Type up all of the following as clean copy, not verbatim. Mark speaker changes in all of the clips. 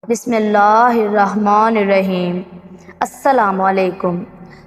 Speaker 1: بسم اللہ الرحمن الرحیم۔ السلام علیکم۔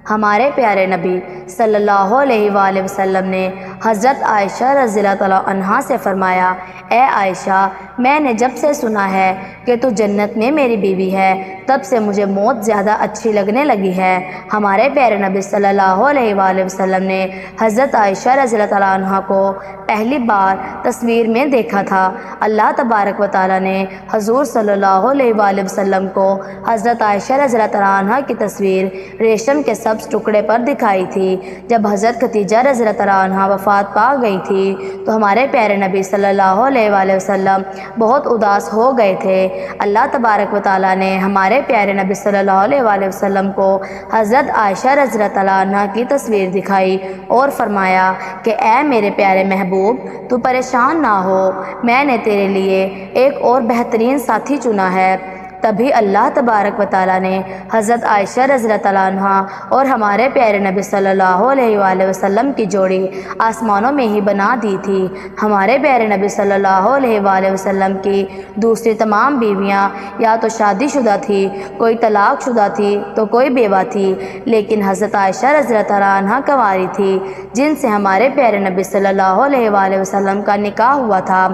Speaker 1: ہمارے پیارے نبی صلی اللہ علیہ وآلہ وسلم نے حضرت عائشہ رضی اللہ تعالیٰ عنہا سے فرمایا، اے عائشہ، میں نے جب سے سنا ہے کہ تو جنت میں میری بیوی ہے، تب سے مجھے موت زیادہ اچھی لگنے لگی ہے۔ ہمارے پیارے نبی صلی اللہ علیہ وآلہ وسلم نے حضرت عائشہ رضی اللہ تعالیٰ عنہا کو پہلی بار تصویر میں دیکھا تھا۔ اللہ تبارک و تعالیٰ نے حضور صلی اللہ علیہ وآلہ وسلم کو حضرت عائشہ رضی اللہ تعالیٰ عنہا کی تصویر ریشم کے سبز ٹکڑے پر دکھائی تھی۔ جب حضرت خدیجہ رضی اللہ تعالیٰ عنہا وفات پا گئی تھی تو ہمارے پیارے نبی صلی اللہ علیہ وآلہ وسلم بہت اداس ہو گئے تھے۔ اللہ تبارک و تعالیٰ نے ہمارے پیارے نبی صلی اللہ علیہ وآلہ وسلم کو حضرت عائشہ رضی اللہ تعالیٰ عنہا کی تصویر دکھائی اور فرمایا کہ اے میرے پیارے محبوب، تو پریشان نہ ہو، میں نے تیرے لیے ایک اور بہترین ساتھی چنا ہے۔ تبھی اللہ تبارک و تعالیٰ نے حضرت عائشہ رضی اللہ تعالیٰ عنہا اور ہمارے پیارے نبی صلی اللہ علیہ وآلہ وسلم کی جوڑی آسمانوں میں ہی بنا دی تھی۔ ہمارے پیارے نبی صلی اللہ علیہ وآلہ وسلم کی دوسری تمام بیویاں یا تو شادی شدہ تھی، کوئی طلاق شدہ تھی تو کوئی بیوہ تھی، لیکن حضرت عائشہ رضی اللہ تعالیٰ عنہا کنواری تھی، جن سے ہمارے پیارے نبی صلی اللہ علیہ وآلہ وسلم کا نکاح ہوا تھا۔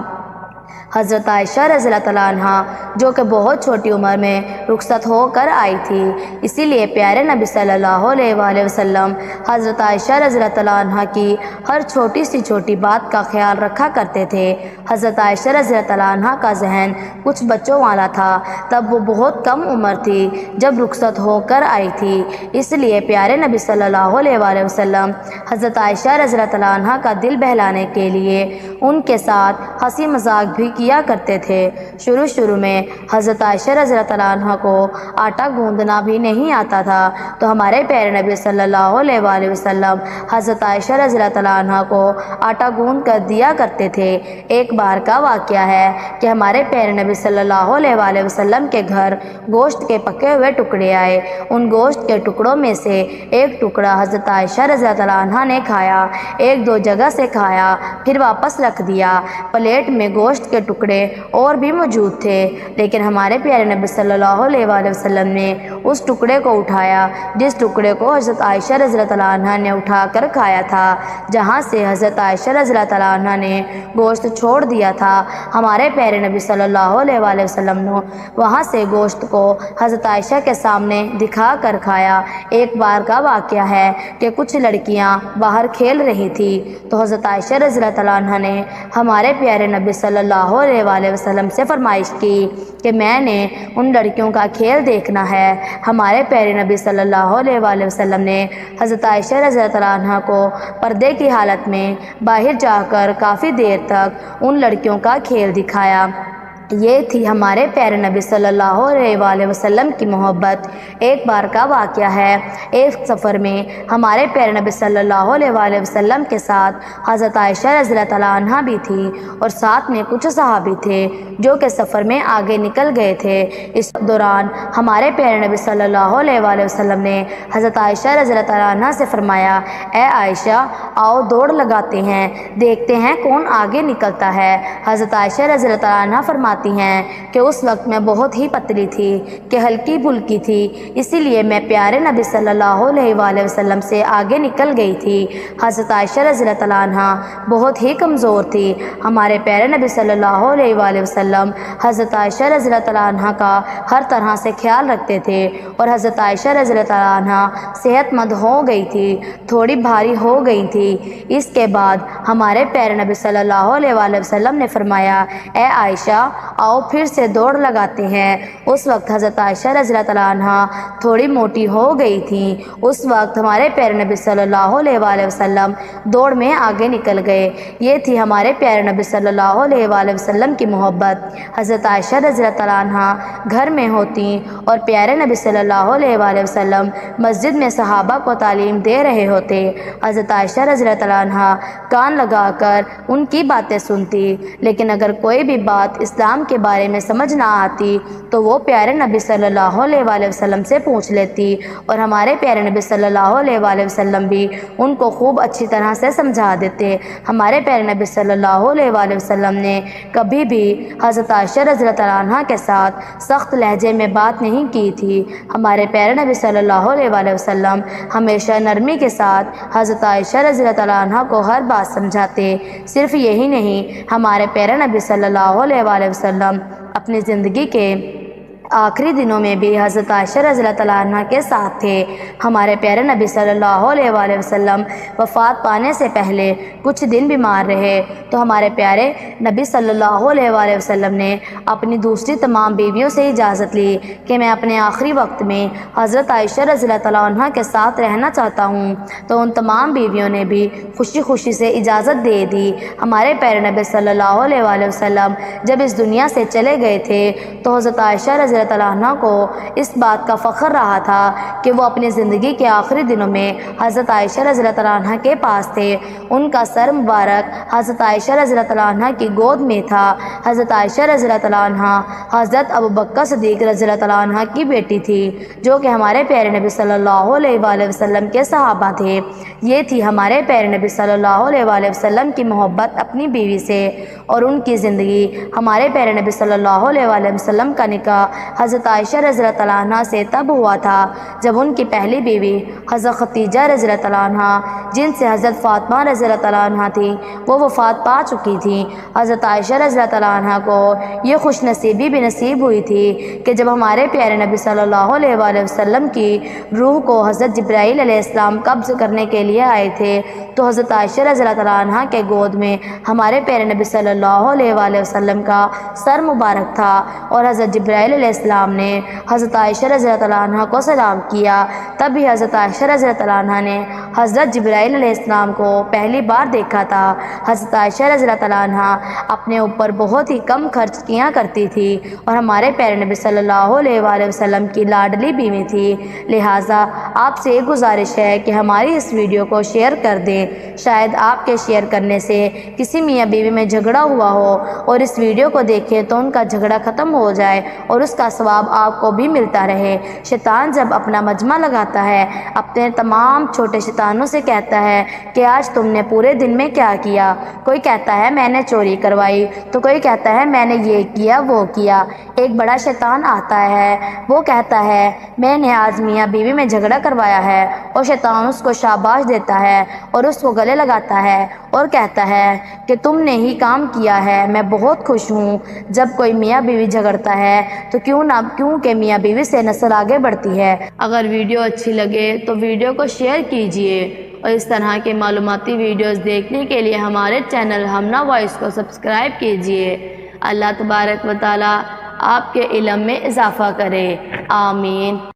Speaker 1: حضرت عائشہ رضی اللہ تعالیٰ عنہا جو کہ بہت چھوٹی عمر میں رخصت ہو کر آئی تھی، اسی لیے پیارے نبی صلی اللہ علیہ وآلہ وسلم حضرت عائشہ رضی اللہ تعالیٰ عنہا کی ہر چھوٹی سی چھوٹی بات کا خیال رکھا کرتے تھے۔ حضرت عائشہ رضی اللہ تعالیٰ عنہا کا ذہن کچھ بچوں والا تھا، تب وہ بہت کم عمر تھی جب رخصت ہو کر آئی تھی، اس لیے پیارے نبی صلی اللہ علیہ وآلہ وسلم حضرت عائشہ رضی اللہ تعالیٰ عنہا کا دل بہلانے کے لیے ان کے ساتھ ہنسی مذاق بھی کیا کرتے تھے۔ شروع میں حضرت عائشہ رضی اللہ تعالیٰ عنہ کو آٹا گوندنا بھی نہیں آتا تھا، تو ہمارے پیارے نبی صلی اللہ علیہ وآلہ وسلم حضرت عائشہ رضی اللہ تعالیٰ عنہ کو آٹا گوندھ کر دیا کرتے تھے۔ ایک بار کا واقعہ ہے کہ ہمارے پیارے نبی صلی اللہ علیہ وآلہ وسلم کے گھر گوشت کے پکے ہوئے ٹکڑے آئے۔ ان گوشت کے ٹکڑوں میں سے ایک ٹکڑا حضرت عائشہ رضی اللہ تعالیٰ عنہ نے کھایا، ایک دو جگہ سے کھایا، پھر واپس رکھ دیا۔ پلیٹ میں گوشت کے ٹکڑے اور بھی موجود تھے، لیکن ہمارے پیارے نبی صلی اللہ علیہ وآلہ وسلم نے اس ٹکڑے کو اٹھایا جس ٹکڑے کو حضرت عائشہ رضی اللہ تعالیٰ عنہ نے اٹھا کر کھایا تھا۔ جہاں سے حضرت عائشہ رضی اللہ تعالیٰ عنہ نے گوشت چھوڑ دیا تھا، ہمارے پیارے نبی صلی اللہ علیہ وآلہ وسلم نے وہاں سے گوشت کو حضرت عائشہ کے سامنے دکھا کر کھایا۔ ایک بار کا واقعہ ہے کہ کچھ لڑکیاں باہر کھیل رہی تھی، تو حضرت عائشہ رضی اللہ تعالیٰ عنہ نے ہمارے پیارے نبی صلی اللہ علیہ وآلہ وسلم سے فرمائش کی کہ میں نے ان لڑکیوں کا کھیل دیکھنا ہے۔ ہمارے پیارے نبی صلی اللہ علیہ وآلہ وسلم نے حضرت عائشہ رضی اللہ تعالیٰ عنہ کو پردے کی حالت میں باہر جا کر کافی دیر تک ان لڑکیوں کا کھیل دکھایا۔ یہ تھی ہمارے پیارے نبی صلی اللہ علیہ وآلہ وسلم کی محبت۔ ایک بار کا واقعہ ہے، ایک سفر میں ہمارے پیارے نبی صلی اللہ علیہ وآلہ وسلم کے ساتھ حضرت عائشہ رضی اللہ تعالیٰ عنہا بھی تھی اور ساتھ میں کچھ صحابی تھے جو کہ سفر میں آگے نکل گئے تھے۔ اس دوران ہمارے پیارے نبی صلی اللہ علیہ وآلہ وسلم نے حضرت عائشہ رضی اللہ تعالیٰ عنہا سے فرمایا، اے عائشہ، آؤ دوڑ لگاتے ہیں، دیکھتے ہیں کون آگے نکلتا ہے۔ حضرت عائشہ رضی اللہ تعالیٰ عنہا فرماتی ہیں کہ اس وقت میں بہت ہی پتلی تھی کہ ہلکی پھلکی تھی، اسی لیے میں پیارے نبی صلی اللہ علیہ وآلہ وسلم سے آگے نکل گئی تھی۔ حضرت عائشہ رضی اللہ تعالیٰ عنہا بہت ہی کمزور تھی۔ ہمارے پیارے نبی صلی اللہ علیہ وآلہ وسلم حضرت عائشہ رضی اللہ تعالیٰ عنہا کا ہر طرح سے خیال رکھتے تھے، اور حضرت عائشہ رضی اللہ تعالیٰ عنہا صحت مند ہو گئی تھی، تھوڑی بھاری ہو گئی تھی۔ اس کے بعد ہمارے پیارے نبی صلی اللہ علیہ وآلہ وسلم نے فرمایا، اے عائشہ، آؤ پھر سے دوڑ لگاتے ہیں۔ اس وقت حضرت عائشہ رضی اللہ تعالیٰ عنہا تھوڑی موٹی ہو گئی تھیں۔ اس وقت ہمارے پیارے نبی صلی اللہ علیہ وآلہ وسلم دوڑ میں آگے نکل گئے۔ یہ تھی ہمارے پیارے نبی صلی اللہ علیہ وآلہ وسلم کی محبت۔ حضرت عائشہ رضی اللہ تعالیٰ عنہا گھر میں ہوتی اور پیارے نبی صلی اللہ علیہ وآلہ وسلم مسجد میں صحابہ کو تعلیم دے رہے ہوتے۔ حضرت عائشہ رضی اللہ تعالیٰ عنہا کان لگا کر ان کی باتیں سنتی، لیکن اگر کوئی بھی بات اسلام اسلام کے بارے میں سمجھ نہ آتی تو وہ پیارے نبی صلی اللہ علیہ وآلہ وسلم سے پوچھ لیتی، اور ہمارے پیارے نبی صلی اللہ علیہ وآلہ وسلم بھی ان کو خوب اچھی طرح سے سمجھا دیتے۔ ہمارے پیارے نبی صلی اللہ علیہ وآلہ وسلم نے کبھی بھی حضرت عائشہ رضی اللہ تعالیٰ عنہ کے ساتھ سخت لہجے میں بات نہیں کی تھی۔ ہمارے پیارے نبی صلی اللہ علیہ وآلہ وسلم ہمیشہ نرمی کے ساتھ حضرت عائشہ رضی اللہ تعالیٰ عنہ کو ہر بات سمجھاتے۔ صرف یہی نہیں، ہمارے پیارے نبی صلی اللہ علیہ وآلہ وسلم اپنی زندگی کے آخری دنوں میں بھی حضرت عائشہ رضی اللہ تعالیٰ عنہ کے ساتھ تھے۔ ہمارے پیارے نبی صلی اللہ علیہ وآلہ وسلم وفات پانے سے پہلے کچھ دن بیمار رہے تو ہمارے پیارے نبی صلی اللہ علیہ وآلہ وسلم نے اپنی دوسری تمام بیویوں سے اجازت لی کہ میں اپنے آخری وقت میں حضرت عائشہ رضی اللہ تعالیٰ عنہ کے ساتھ رہنا چاہتا ہوں، تو ان تمام بیویوں نے بھی خوشی خوشی سے اجازت دے دی۔ ہمارے پیارے نبی صلی اللہ علیہ وآلہ وسلم جب اس دنیا سے چلے گئے تھے تو حضرت عائشہ رضی اللہ تعالیٰ عنہ کو اس بات کا فخر رہا تھا کہ وہ اپنی زندگی کے آخری دنوں میں حضرت عائشہ رضی اللہ تعالیٰ عنہ کے پاس تھے۔ ان کا سر مبارک حضرت عائشہ رضی اللہ تعالیٰ عنہ کی گود میں تھا۔ حضرت عائشہ رضی اللہ تعالیٰ عنہ حضرت ابوبکر صدیق رضی اللہ تعالیٰ عنہ کی بیٹی تھی، جو کہ ہمارے پیارے نبی صلی اللہ علیہ وآلہ وسلم کے صحابہ تھے۔ یہ تھی ہمارے پیارے نبی صلی اللہ علیہ وآلہ وسلم کی محبت اپنی بیوی سے اور ان کی زندگی۔ ہمارے پیارے نبی صلی اللہ علیہ وآلہ وسلم کا نکاح حضرت عائشہ رضی اللہ تعالیٰ عنہ سے تب ہوا تھا جب ان کی پہلی بیوی حضرت خدیجہ رضی اللہ تعالیٰ عنہ، جن سے حضرت فاطمہ رضی اللہ تعالیٰ عنہ تھی، وہ وفات پا چکی تھی۔ حضرت عائشہ رضی اللہ تعالیٰ عنہ کو یہ خوش نصیبی بھی نصیب ہوئی تھی کہ جب ہمارے پیارے نبی صلی اللہ علیہ وآلہ وسلم کی روح کو حضرت جبرائیل علیہ السلام قبض کرنے کے لیے آئے تھے تو حضرت عائشہ رضی اللہ تعالیٰ عنہ کے گود میں ہمارے پیارے نبی صلی اللہ علیہ وآلہ وسلم کا سر مبارک تھا، اور حضرت جبرائیل علیہ السلام نے حضرت عائشہ رضی اللہ تعالیٰ عنہ کو سلام کیا۔ تب بھی حضرت عائشہ رضی اللہ تعالیٰ عنہ نے حضرت جبرائیل علیہ السلام کو پہلی بار دیکھا تھا۔ حضرت عائشہ رضی اللہ تعالیٰ عنہ اپنے اوپر بہت ہی کم خرچ کیا کرتی تھی اور ہمارے پیارے نبی صلی اللہ علیہ وآلہ وسلم کی لاڈلی بیوی تھی۔ لہٰذا آپ سے ایک گزارش ہے کہ ہماری اس ویڈیو کو شیئر کر دیں، شاید آپ کے شیئر کرنے سے کسی میاں بیوی میں جھگڑا ہوا ہو اور اس ویڈیو کو دیکھیں تو ان کا جھگڑا ختم ہو جائے اور اس کا ثواب آپ کو بھی ملتا رہے۔ شیطان جب اپنا مجمع لگاتا ہے، اپنے تمام چھوٹے شیطانوں سے کہتا ہے کہ آج تم نے پورے دن میں کیا کیا۔ کوئی کہتا ہے میں نے چوری کروائی، تو کوئی کہتا ہے میں نے یہ کیا وہ کیا۔ ایک بڑا شیطان آتا ہے، وہ کہتا ہے میں نے آج میاں بیوی میں جھگڑا کروایا ہے، اور شیطان اس کو شاباش دیتا ہے اور اس کو گلے لگاتا ہے اور کہتا ہے کہ تم نے ہی کام کیا ہے، میں بہت خوش ہوں۔ جب کوئی میاں بیوی جھگڑتا ہے تو کیونکہ میاں بیوی سے نسل آگے بڑھتی ہے۔ اگر ویڈیو اچھی لگے تو ویڈیو کو شیئر کیجیے، اور اس طرح کے معلوماتی ویڈیوز دیکھنے کے لیے ہمارے چینل ہمنا وائس کو سبسکرائب کیجیے۔ اللہ تبارک و تعالی آپ کے علم میں اضافہ کرے، آمین۔